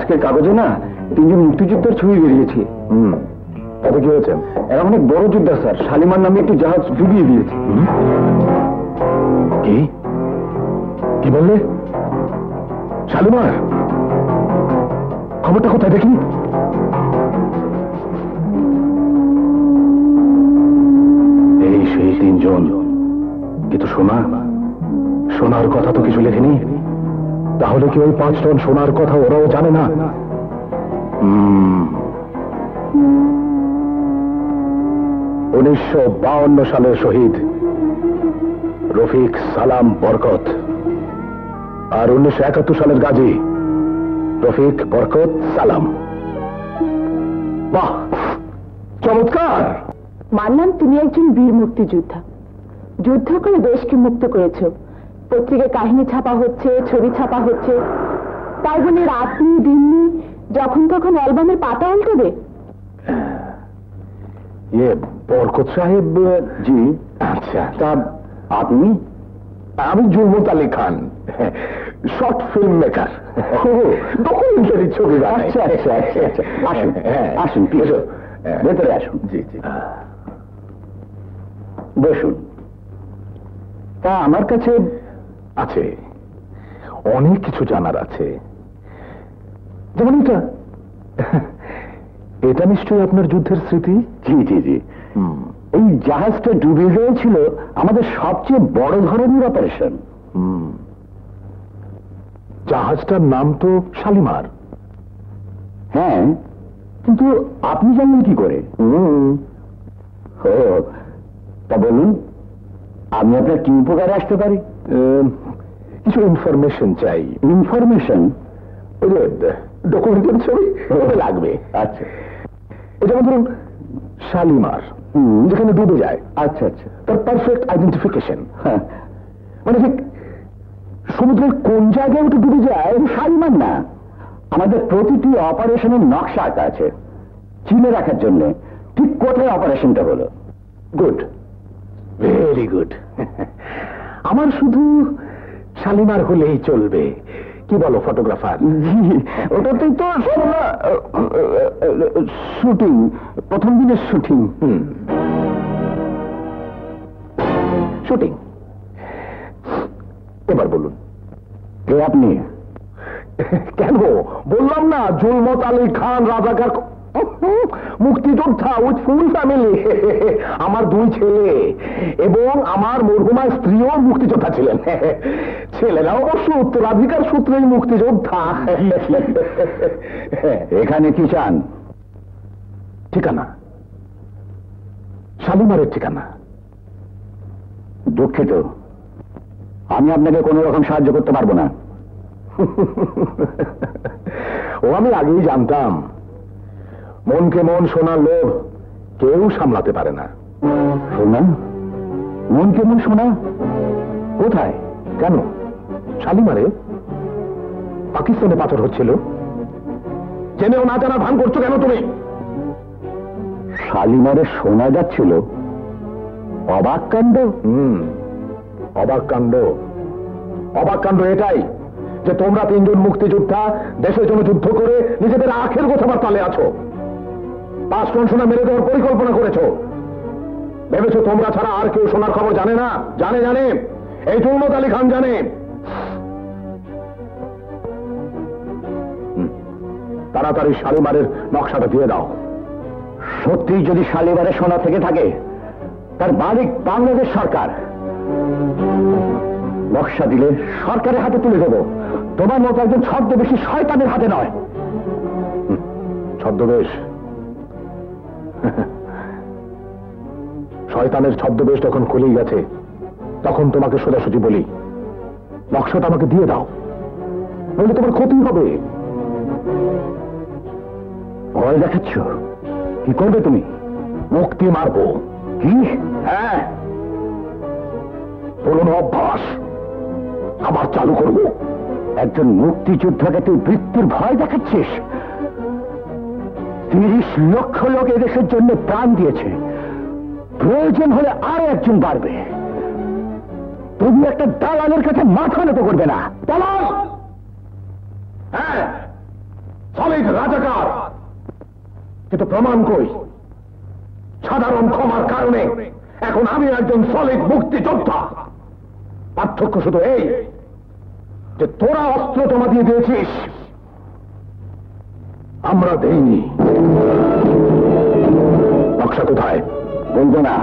আজকের কাগজে না 3 জন মুক্তিযোদ্ধার ছবি বেরিয়েছে। তবে কি হয়েছে? এরা অনেক বড় যোদ্ধা স্যার, শালিমার নামে একটি জাহাজ ডুবিয়ে দিয়েছে। কি কি বললে? শালিমার? খবরটা কোথায় দেখি? এই সেই 3 জন। কিন্তু সোনার কথা তো কিছু লেখেনি। তাহলে কি ওই 5 টন সোনার কথা ওরাও জানে না? 1952 সালের শহীদ রফিক সালাম বরকত আর 1971 সালের গাজী রফিক বরকত সালাম। বাহ, চমৎকার! মানলাম তুমি একজন বীর মুক্তিযোদ্ধা, যুদ্ধ করে দেশকে মুক্ত করেছো। পত্রিকায় কাহিনী ছাপা হচ্ছে, ছবি ছাপা হচ্ছে, তাই বলে রাত নেই দিন নেই যখন তখন অ্যালবামের পাতা উল্টাবে? বরকত সাহেব জি। আচ্ছা, তা আপনি? আমি জুলমত Ali Khan, short film maker, documentary ছবি। আচ্ছা আচ্ছা আচ্ছা আচ্ছা, আসুন আসুন, প্লিজ ভেতরে আসুন। জি জি, বসুন। তা আমার কাছে আছে অনেক কিছু জানার আছে। যেমন এটা নিশ্চয়ই আপনার যুদ্ধের স্মৃতি? জি জি জি। এই জাহাজটা ডুবে গিয়েছিল আমাদের সবচেয়ে বড় ধরনের অপারেশন। জাহাজটার নাম তো শালিমার। হ্যাঁ, কিন্তু আপনি জানলেন কি করে? তা বলুন, আমি আপনার কি উপকারে আসতে পারি? কিছু ইনফরমেশন চাই। ইনফরমেশন? ওই যে ডকুমেন্টারি ছবি লাগবে। আচ্ছা, এটা ধরুন শালিমার যেখানে ডুবে যায়। আচ্ছা আচ্ছা, তার পারফেক্ট আইডেন্টিফিকেশন। মানে ঠিক সমুদ্রের কোন জায়গায় ওটা ডুবে যায়? শালিমার না, আমাদের প্রতিটি অপারেশনের নকশা আঁকা আছে চিনে রাখার জন্য, ঠিক কোথায় অপারেশনটা হলো। Good, very good. আমার শুধু শালিমার হলেই চলবে, কি বলো ফটোগ্রাফার? ওটাতেই তো শুটিং, প্রথম দিনের শুটিং। শুটিং। এবার বলুন, কে আপনি? কেন বললাম না, জুলমত আলী খান, রাজাকার মুক্তিযোদ্ধা উইথ ফুল ফ্যামিলি। আমার 2 ছেলে এবং আমার মরহুমা স্ত্রীও মুক্তিযোদ্ধা ছিলেন। ছেলেরা অবশ্য উত্তরাধিকার সূত্রেই মুক্তিযোদ্ধা। এখানে কি চান? ঠিকানা, শালিমারের ঠিকানা। দুঃখিত, আমি আপনাকে কোনো রকম সাহায্য করতে পারবো না। ও আমি আগেই জানতাম, মনকে মন শোনার লোভ কেউ সামলাতে পারে না। শোনা? মনকে মন শোনা কোথায়? কেন? শালিমারে পাকিস্তানে পাথর হচ্ছিল, জেনেও না জানা ভান করছো কেন তুমি? শালিমারে শোনা যাচ্ছিল? অবাক কাণ্ড। অবাক কাণ্ড। অবাক কাণ্ড এটাই যে তোমরা 3 জন মুক্তিযোদ্ধা দেশের জন্য যুদ্ধ করে নিজেদের আখের গোছাবার তালে আছো। 5 টন সোনা মেরে দেওয়ার পরিকল্পনা করেছো। ভেবেছো তোমরা ছাড়া আর কেউ সোনার খবর জানে না? জানে, জানে, এই জুলমত আলী খান জানে। তাড়াতাড়ি শালিমারের নকশাটা দিয়ে দাও। সত্যি যদি শালিমারের সোনা থেকে থাকে, তার মালিক বাংলাদেশ সরকার। নকশা দিলে সরকারের হাতে তুলে দেবো, তোমার মতো একজন ছদ্মবেশী শয়তানের হাতে নয়। ছদ্মবেশ? শয়তানের ছদ্মবেশ যখন খুলেই গেছে, তখন তোমাকে সোজাসুজি বলি, নকশাটা আমাকে দিয়ে দাও, নইলে তোমার ক্ষতি হবে। ভয় দেখাচ্ছ? কি করবে তুমি? মুক্তি মারবো। কি? হ্যাঁ, পুরনো অভ্যাস আবার চালু করব। একজন মুক্তিযোদ্ধাকে তুই মৃত্যুর ভয় দেখাচ্ছিস? 30 লক্ষ লোক এদেশের জন্য প্রাণ দিয়েছে, প্রয়োজন হলে আরো একজন বাড়বে। তুমি একটা দালালের কাছে মাথা নত করবে না। দালাল? হ্যাঁ, সলিড রাজাকার, কিন্তু প্রমাণ কই? সাধারণ ক্ষমার কারণে এখন আমি একজন সলিড মুক্তিযোদ্ধা। পার্থক্য শুধু এই যে তোরা অস্ত্র জমা দিয়ে দিয়েছিস, আমরা দেইনি। নকশা কোথায় বলবো না?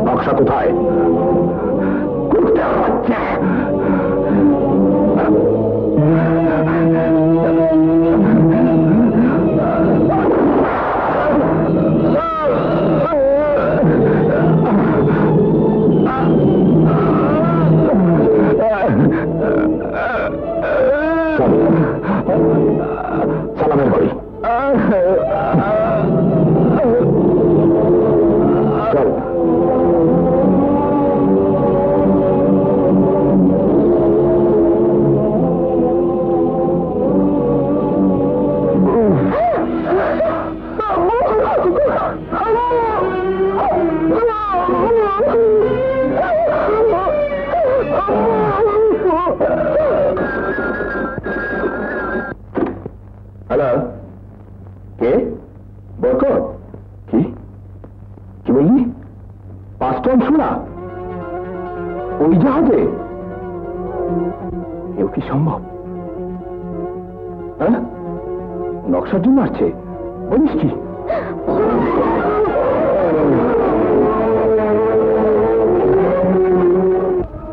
নকশা কোথায়? সালামের বাড়ি চল। হ্যালো, কে? বরকত? কি কি বললি? 5 টন সোনা ওই জাহাজে? এও কি সম্ভব? হ্যাঁ, নকশার জন্য আসছে বলিস কি?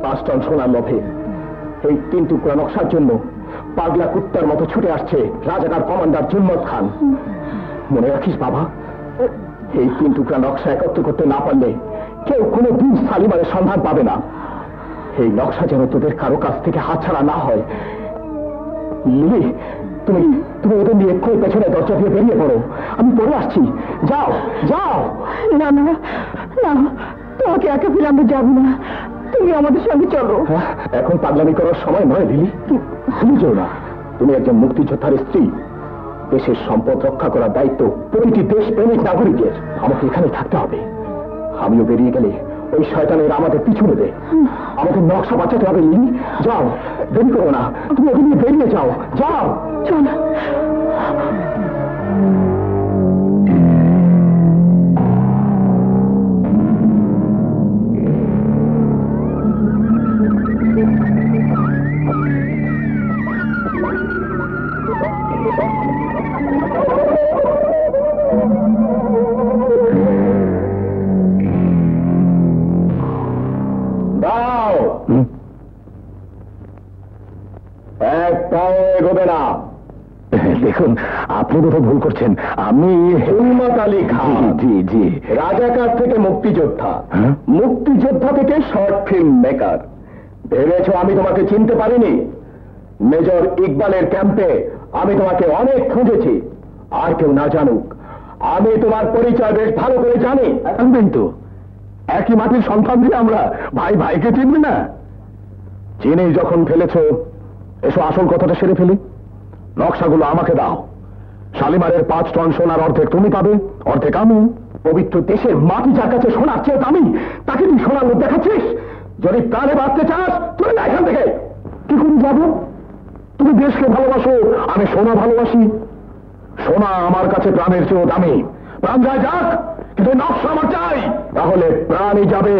5 টন সোনার লোভে এই 3 টুকরা নকশার জন্য পাগলা কুত্তার মতো ছুটে আসছে রাজাকার কমান্ডার জুলমত খান। মনে রাখিস বাবা, এই 3 টুকরা নকশা একত্র করতে না পারলে কেউ কোনো দিন শালিমারের সন্ধান পাবে না। এই নকশা যেন তোদের কারো কাছ থেকে হাতছাড়া না হয়। লিলি, তুমি তুমি ওদের নিয়ে এক্ষুনি পেছনে দরজা দিয়ে বেরিয়ে পড়ো। আমি পড়ে আসছি। যাও যাও। না না না, তোমাকে একা ফেলে আমরা যাবো না, তুমি আমাদের সঙ্গে চলো। এখন পাগলামি করার সময় নয় লিলি, ভুলে যেও না তুমি একজন মুক্তিযোদ্ধার স্ত্রী। দেশের সম্পদ রক্ষা করার দায়িত্ব প্রতিটি দেশ প্রেমিক নাগরিকের। আমাকে এখানে থাকতে হবে। আমিও বেরিয়ে গেলে ওই শয়তানের আমাদের পিছু নেবে। আমাদের নকশা বাঁচাতে হবে লিলি। যাও, দেরি করো না, তুমি ওকে নিয়ে বেরিয়ে যাও। যাও চল। দাও, এক পাও এগোবে না। দেখুন, আপনি বোধহয় ভুল করছেন। আমি হিম্মত আলী খান। জি জি, রাজাকার থেকে মুক্তিযোদ্ধা, মুক্তিযোদ্ধা থেকে শর্ট ফিল্ম মেকার। ভেবেছ আমি তোমাকে চিনতে পারিনি? মেজর ইকবালের ক্যাম্পে আমি তোমাকে অনেক খুঁজেছি। আর কেউ না জানুক, আমি তোমার পরিচয় বেশ ভালো করে জানি। কিন্তু একই মাটির সন্তান দিয়ে আমরা, ভাই ভাইকে চিনবে না? চিনি যখন ফেলেছ, এসো আসল কথাটা সেরে ফেলি। নকশাগুলো আমাকে দাও। শালিমারের 5 টন সোনার অর্ধেক তুমি পাবে, অর্ধেক আমি। পবিত্র দেশের মাটি যার কাছে সোনার চেয়ে দামি, তাকে তুই সোনার লোভ দেখাচ্ছিস? যদি প্রাণে বাঁচতে চাস তুই না এখান থেকে। কি করে যাবো? তুমি দেশকে ভালোবাসো, আমি সোনা ভালোবাসি। সোনা আমার কাছে প্রাণের চেয়েও দামি। প্রাণ যায় যাক, কিন্তু নকশা আমার চাই। তাহলে প্রাণই যাবে।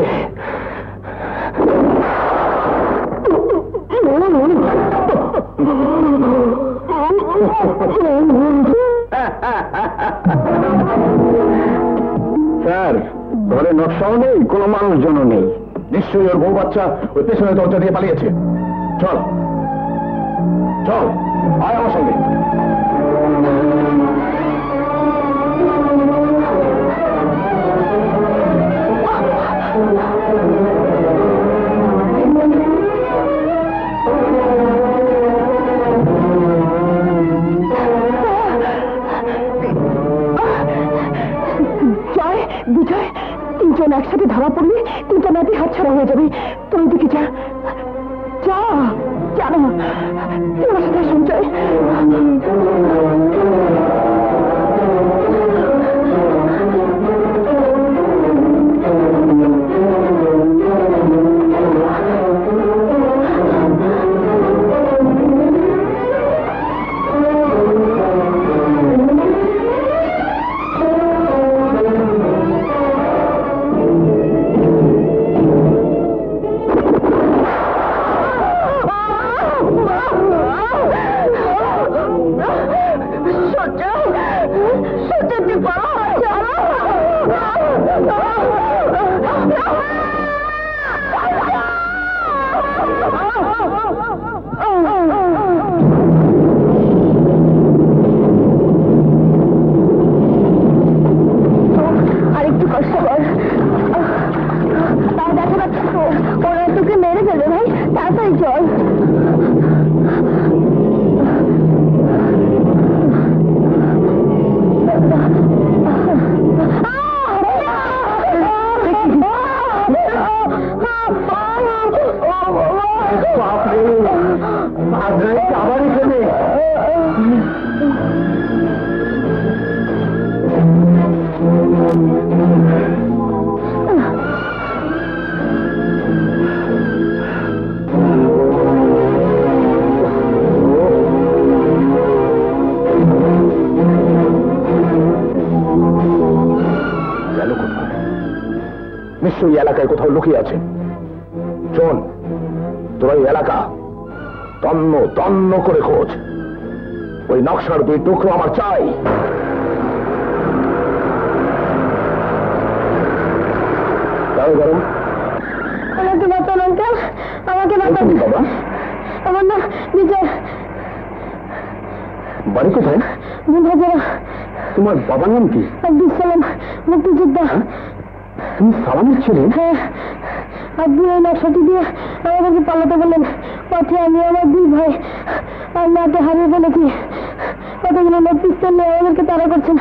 স্যার, ঘরে নকশাও নেই, কোনো মানুষজনও নেই। নিশ্চয়ই ওর বউ বাচ্চা ওই পেছনে দরজা দিয়ে পালিয়েছে। চল চল, আয় আমার সঙ্গে। বিজয়, 3 জন একসাথে ধরা পড়লে 3টা নাতি হাতছাড়া হয়ে যাবে। তুই দিকে যা, যা, জানো তোমার সাথে সঞ্চয়। ভাই তাড়াতাড়ি চল। আবার এখানে গেল কোথায়? নিশ্চয়ই এলাকায় কোথাও লুকিয়ে আছে। শোন, তোরা এই এলাকা তন্ন তন্ন করে খোঁজ। ওই নকশার 2 টুকরো আমার চাই। গরম আমাকে বাঁচান আঙ্কেল, আমাকে বাঁচান বাবা। আমার না নিজের বাড়ি কোথায়? বুঝাজোড়া। তোমার বাবার নাম কি? আব্দুল সালাম, মুক্তিযোদ্ধা। তুমি সালামের ছেলে? হ্যাঁ, আব্দুল এই নকশাটি দিয়ে আমাদেরকে পালাতে বললেন। পথে আমি আমার 2 ভাই আর মাকে হারিয়ে ফেলেছি। কতগুলো লোক পিস্তল নিয়ে আমাদেরকে তাড়া করছেন।